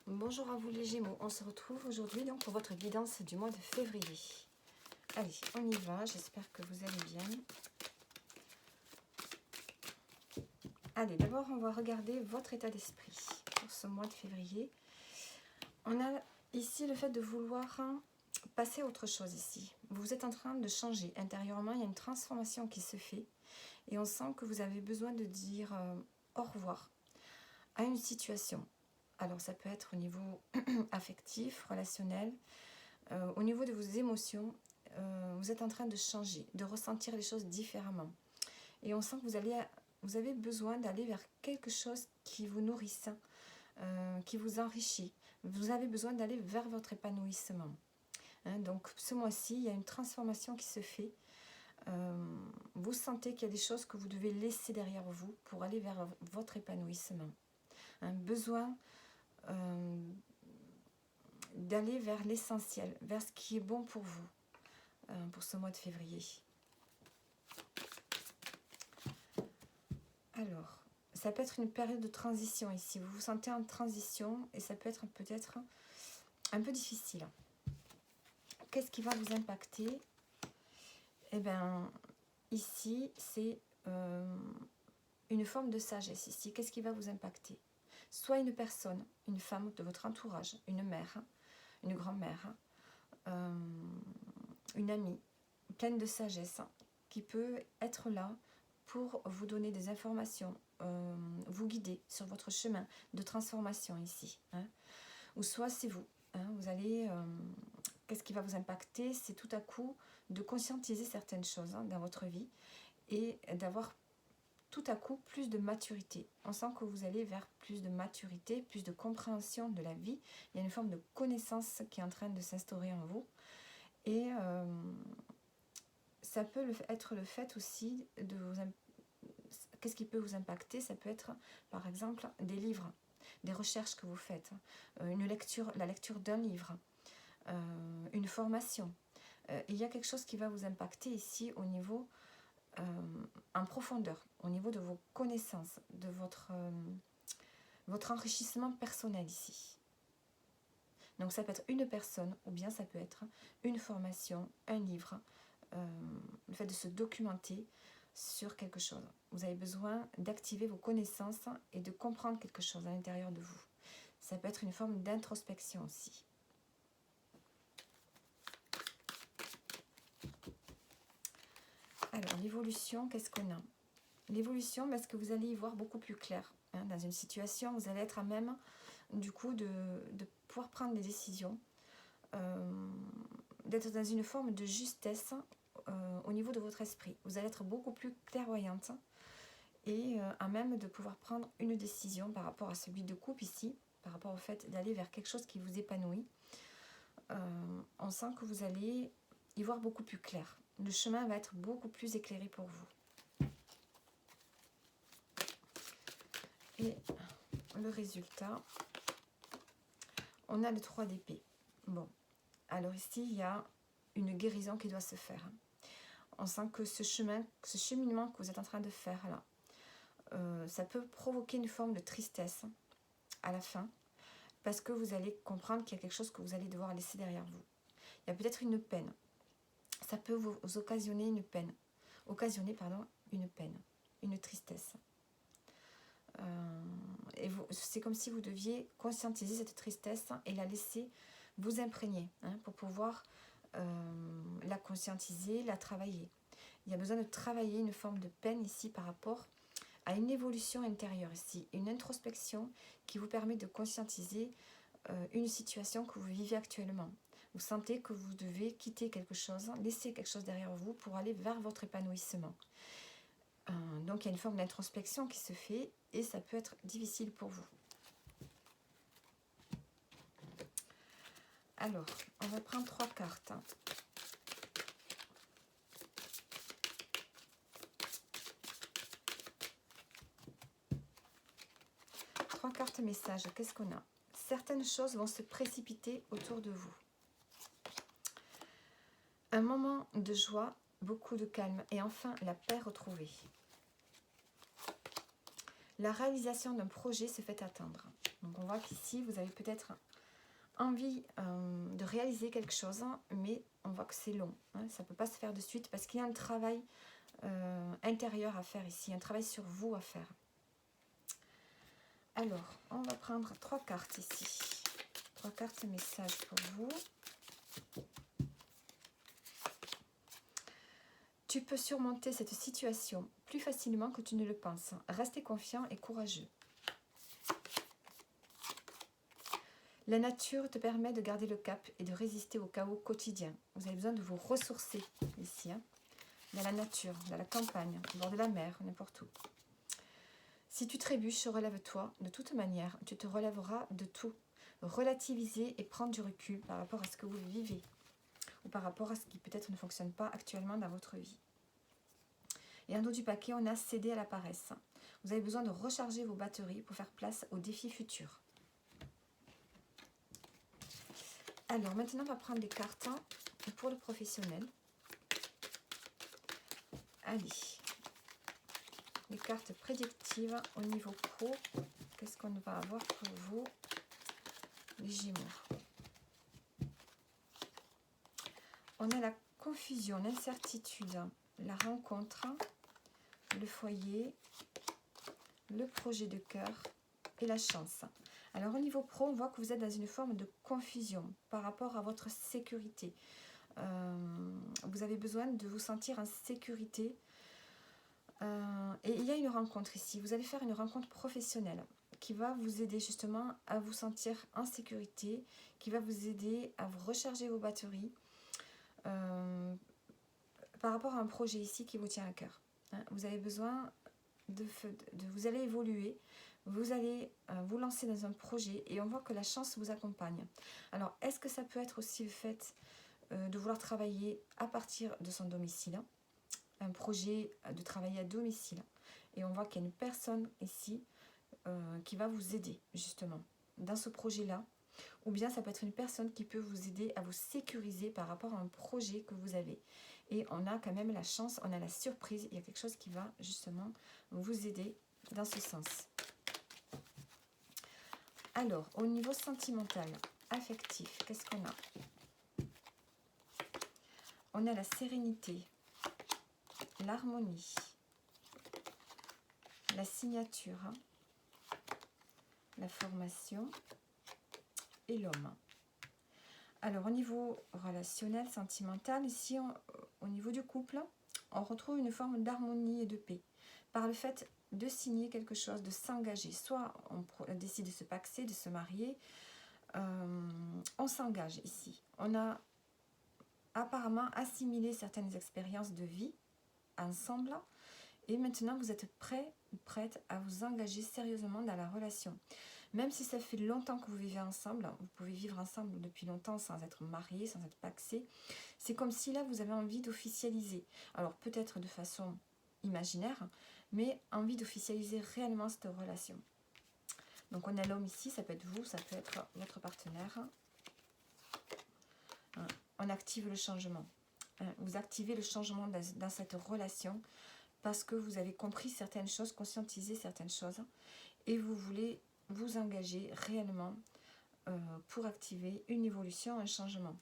Bonjour à vous les Gémeaux, on se retrouve aujourd'hui donc pour votre guidance du mois de février. Allez, on y va, j'espère que vous allez bien. Allez, d'abord on va regarder votre état d'esprit pour ce mois de février. On a ici le fait de vouloir passer à autre chose ici. Vous êtes en train de changer intérieurement, il y a une transformation qui se fait et on sent que vous avez besoin de dire au revoir à une situation. Alors ça peut être au niveau affectif, relationnel, au niveau de vos émotions, vous êtes en train de changer, de ressentir les choses différemment. Et on sent que vous avez besoin d'aller vers quelque chose qui vous nourrisse, qui vous enrichit. Vous avez besoin d'aller vers votre épanouissement. Donc ce mois-ci, il y a une transformation qui se fait. Vous sentez qu'il y a des choses que vous devez laisser derrière vous pour aller vers votre épanouissement. Un besoin d'aller vers l'essentiel, vers ce qui est bon pour vous, pour ce mois de février. Alors, ça peut être une période de transition ici. Vous vous sentez en transition et ça peut être peut-être un peu difficile. Qu'est-ce qui va vous impacter? Eh bien, ici, c'est une forme de sagesse. Ici, qu'est-ce qui va vous impacter? Soit une personne, une femme de votre entourage, une mère, une grand-mère, une amie pleine de sagesse qui peut être là pour vous donner des informations, vous guider sur votre chemin de transformation ici. Ou soit c'est vous. Vous allez... qu'est-ce qui va vous impacter? C'est tout à coup de conscientiser certaines choses dans votre vie et d'avoir tout à coup plus de maturité. On sent que vous allez vers plus de maturité, plus de compréhension de la vie. Il y a une forme de connaissance qui est en train de s'instaurer en vous. Et ça peut être le fait aussi de vous... Qu'est-ce qui peut vous impacter? Ça peut être, par exemple, des livres, des recherches que vous faites, une lecture, la lecture d'un livre, une formation. Il y a quelque chose qui va vous impacter ici au niveau, en profondeur, au niveau de vos connaissances, de votre enrichissement personnel ici. Donc ça peut être une personne ou bien ça peut être une formation, un livre, le fait de se documenter sur quelque chose. Vous avez besoin d'activer vos connaissances et de comprendre quelque chose à l'intérieur de vous. Ça peut être une forme d'introspection aussi. Alors, l'évolution, qu'est-ce qu'on a? L'évolution, parce que vous allez y voir beaucoup plus clair. Dans une situation, vous allez être à même, du coup, de pouvoir prendre des décisions, d'être dans une forme de justesse au niveau de votre esprit. Vous allez être beaucoup plus clairvoyante et à même de pouvoir prendre une décision par rapport à celui de couple ici, par rapport au fait d'aller vers quelque chose qui vous épanouit. On sent que vous allez y voir beaucoup plus clair. Le chemin va être beaucoup plus éclairé pour vous. Et le résultat, on a le 3 d'épée. Bon, alors ici, il y a une guérison qui doit se faire. On sent que ce cheminement que vous êtes en train de faire là, ça peut provoquer une forme de tristesse à la fin, parce que vous allez comprendre qu'il y a quelque chose que vous allez devoir laisser derrière vous. Il y a peut-être une peine. Ça peut vous occasionner une peine. Une tristesse. Et c'est comme si vous deviez conscientiser cette tristesse et la laisser vous imprégner pour pouvoir la conscientiser, la travailler. Il y a besoin de travailler une forme de peine ici par rapport à une évolution intérieure ici, une introspection qui vous permet de conscientiser une situation que vous vivez actuellement. Vous sentez que vous devez quitter quelque chose, laisser quelque chose derrière vous pour aller vers votre épanouissement. Donc il y a une forme d'introspection qui se fait et ça peut être difficile pour vous. Alors, on va prendre 3 cartes. Trois cartes messages, qu'est-ce qu'on a? Certaines choses vont se précipiter autour de vous. Un moment de joie, beaucoup de calme et enfin la paix retrouvée. La réalisation d'un projet se fait attendre. Donc on voit qu'ici, vous avez peut-être envie de réaliser quelque chose, mais on voit que c'est long. Hein, ça ne peut pas se faire de suite parce qu'il y a un travail intérieur à faire ici, un travail sur vous à faire. Alors, on va prendre 3 cartes ici. 3 cartes messages pour vous. Tu peux surmonter cette situation plus facilement que tu ne le penses. Restez confiant et courageux. La nature te permet de garder le cap et de résister au chaos quotidien. Vous avez besoin de vous ressourcer ici, hein, dans la nature, dans la campagne, au bord de la mer, n'importe où. Si tu trébuches, relève-toi. De toute manière, tu te relèveras de tout. Relativiser et prendre du recul par rapport à ce que vous vivez ou par rapport à ce qui peut-être ne fonctionne pas actuellement dans votre vie. Et en dos du paquet, on a cédé à la paresse. Vous avez besoin de recharger vos batteries pour faire place aux défis futurs. Alors, maintenant, on va prendre des cartes pour le professionnel. Allez. Les cartes prédictives au niveau pro. Qu'est-ce qu'on va avoir pour vous, les Gémeaux? On a la confusion, l'incertitude, la rencontre, le foyer, le projet de cœur et la chance. Alors au niveau pro, on voit que vous êtes dans une forme de confusion par rapport à votre sécurité. Vous avez besoin de vous sentir en sécurité. Et il y a une rencontre ici. Vous allez faire une rencontre professionnelle qui va vous aider justement à vous sentir en sécurité, qui va vous aider à vous recharger vos batteries par rapport à un projet ici qui vous tient à cœur. Hein, vous avez besoin vous allez évoluer, vous allez vous lancer dans un projet et on voit que la chance vous accompagne. Alors, est-ce que ça peut être aussi le fait de vouloir travailler à partir de son domicile, un projet de travailler à domicile, et on voit qu'il y a une personne ici qui va vous aider justement dans ce projet-là, ou bien ça peut être une personne qui peut vous aider à vous sécuriser par rapport à un projet que vous avez. Et on a quand même la chance, on a la surprise, il y a quelque chose qui va justement vous aider dans ce sens. Alors, au niveau sentimental, affectif, qu'est-ce qu'on a? On a la sérénité, l'harmonie, la signature, la formation et l'homme. Alors, au niveau relationnel, sentimental, ici, au niveau du couple, on retrouve une forme d'harmonie et de paix. Par le fait de signer quelque chose, de s'engager. Soit on décide de se paxer, de se marier. On s'engage ici. On a apparemment assimilé certaines expériences de vie ensemble. Et maintenant, vous êtes prêt ou prête à vous engager sérieusement dans la relation. Même si ça fait longtemps que vous vivez ensemble, vous pouvez vivre ensemble depuis longtemps sans être marié, sans être paxé. C'est comme si là, vous avez envie d'officialiser. Alors peut-être de façon imaginaire, mais envie d'officialiser réellement cette relation. Donc on a l'homme ici, ça peut être vous, ça peut être votre partenaire. On active le changement. Vous activez le changement dans cette relation parce que vous avez compris certaines choses, conscientisé certaines choses et vous voulez vous engager réellement pour activer une évolution, un changement.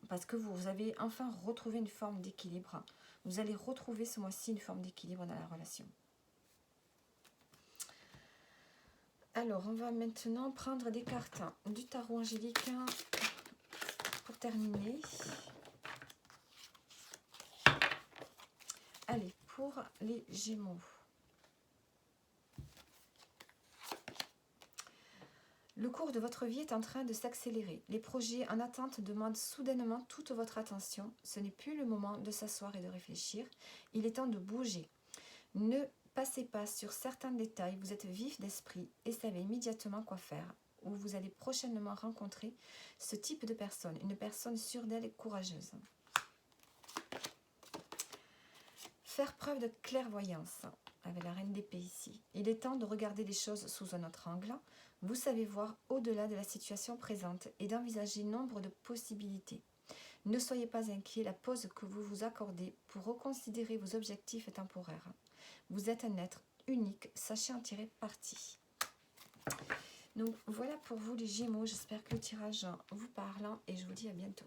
Parce que vous avez enfin retrouvé une forme d'équilibre. Vous allez retrouver ce mois-ci une forme d'équilibre dans la relation. Alors, on va maintenant prendre des cartes du tarot angélique pour terminer. Allez, pour les Gémeaux. Le cours de votre vie est en train de s'accélérer. Les projets en attente demandent soudainement toute votre attention. Ce n'est plus le moment de s'asseoir et de réfléchir. Il est temps de bouger. Ne passez pas sur certains détails. Vous êtes vif d'esprit et savez immédiatement quoi faire. Ou vous allez prochainement rencontrer ce type de personne. Une personne sûre d'elle et courageuse. Faire preuve de clairvoyance. Avec la reine d'épée ici. Il est temps de regarder les choses sous un autre angle. Vous savez voir au-delà de la situation présente et d'envisager nombre de possibilités. Ne soyez pas inquiet, la pause que vous vous accordez pour reconsidérer vos objectifs est temporaire. Vous êtes un être unique, sachez en tirer parti. Donc voilà pour vous les Gémeaux, j'espère que le tirage vous parle et je vous dis à bientôt.